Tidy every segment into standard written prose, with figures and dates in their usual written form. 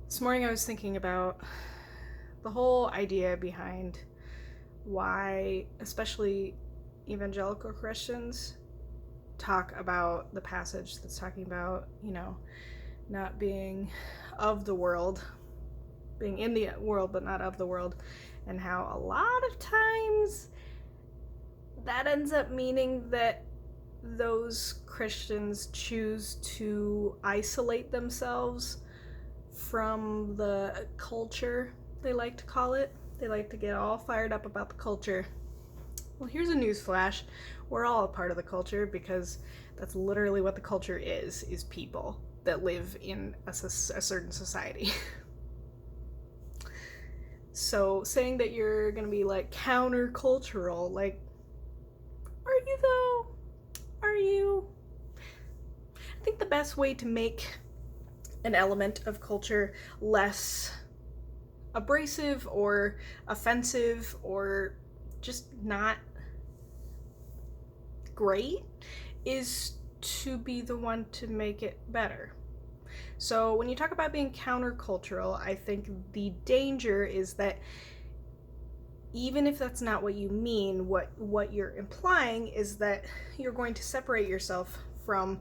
This morning I was thinking about the whole idea behind why, especially evangelical Christians, talk about the passage that's talking about, not being of the world, being in the world but not of the world, and how a lot of times that ends up meaning that those Christians choose to isolate themselves from the culture, they like to call it. They like to get all fired up about the culture. Well, here's a news flash. We're all a part of the culture, because that's literally what the culture is people that live in a certain society. So saying that you're gonna be like countercultural, like, are you though? Are you? I think the best way to make an element of culture less abrasive or offensive or just not great is to be the one to make it better. So when you talk about being countercultural, I think the danger is that even if that's not what you mean, what you're implying is that you're going to separate yourself from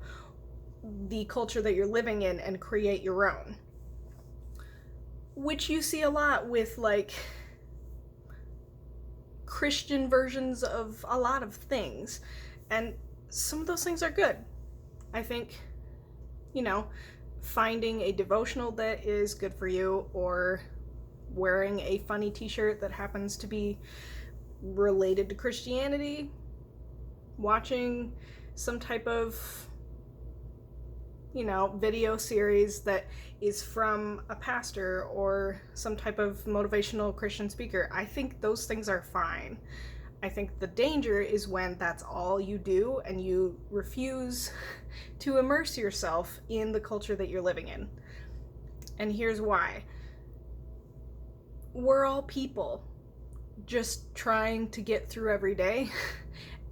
the culture that you're living in and create your own. Which you see a lot with, like, Christian versions of a lot of things. And some of those things are good. I think, finding a devotional that is good for you, or wearing a funny t-shirt that happens to be related to Christianity, watching some type of video series that is from a pastor or some type of motivational Christian speaker. I think those things are fine. I think the danger is when that's all you do and you refuse to immerse yourself in the culture that you're living in. And here's why. We're all people just trying to get through every day.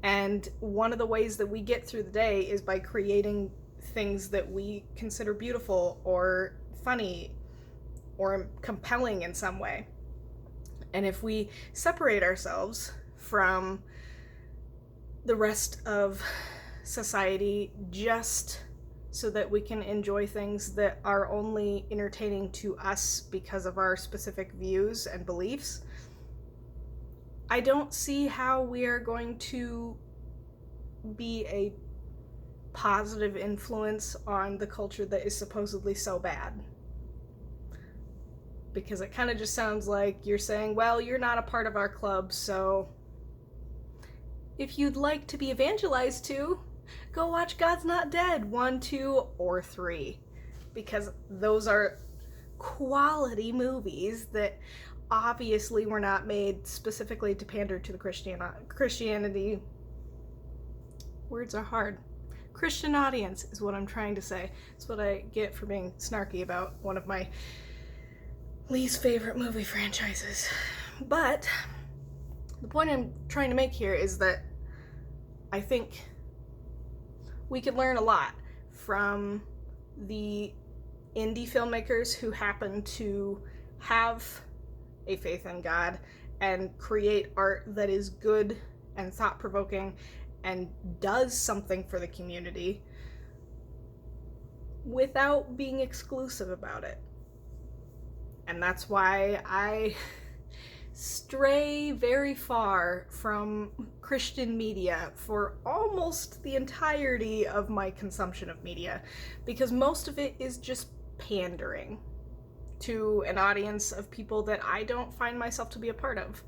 And one of the ways that we get through the day is by creating things that we consider beautiful or funny or compelling in some way. And if we separate ourselves from the rest of society just so that we can enjoy things that are only entertaining to us because of our specific views and beliefs, I don't see how we are going to be a positive influence on the culture that is supposedly so bad. Because it kind of just sounds like you're saying, well, you're not a part of our club, so if you'd like to be evangelized to, go watch God's Not Dead 1, 2, or 3. Because those are quality movies that obviously were not made specifically to pander to the Christianity. Words are hard. Christian audience is what I'm trying to say. It's what I get for being snarky about one of my least favorite movie franchises. But the point I'm trying to make here is that I think we could learn a lot from the indie filmmakers who happen to have a faith in God and create art that is good and thought-provoking and does something for the community without being exclusive about it. And that's why I stray very far from Christian media for almost the entirety of my consumption of media, because most of it is just pandering to an audience of people that I don't find myself to be a part of.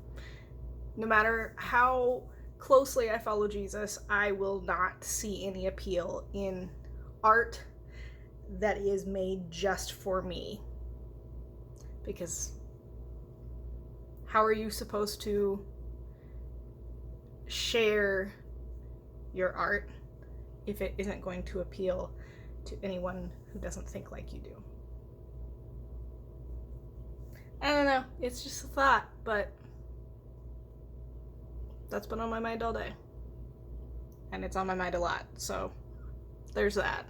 No matter how closely I follow Jesus, I will not see any appeal in art that is made just for me. Because how are you supposed to share your art if it isn't going to appeal to anyone who doesn't think like you do? I don't know, it's just a thought, but that's been on my mind all day. And it's on my mind a lot, so there's that.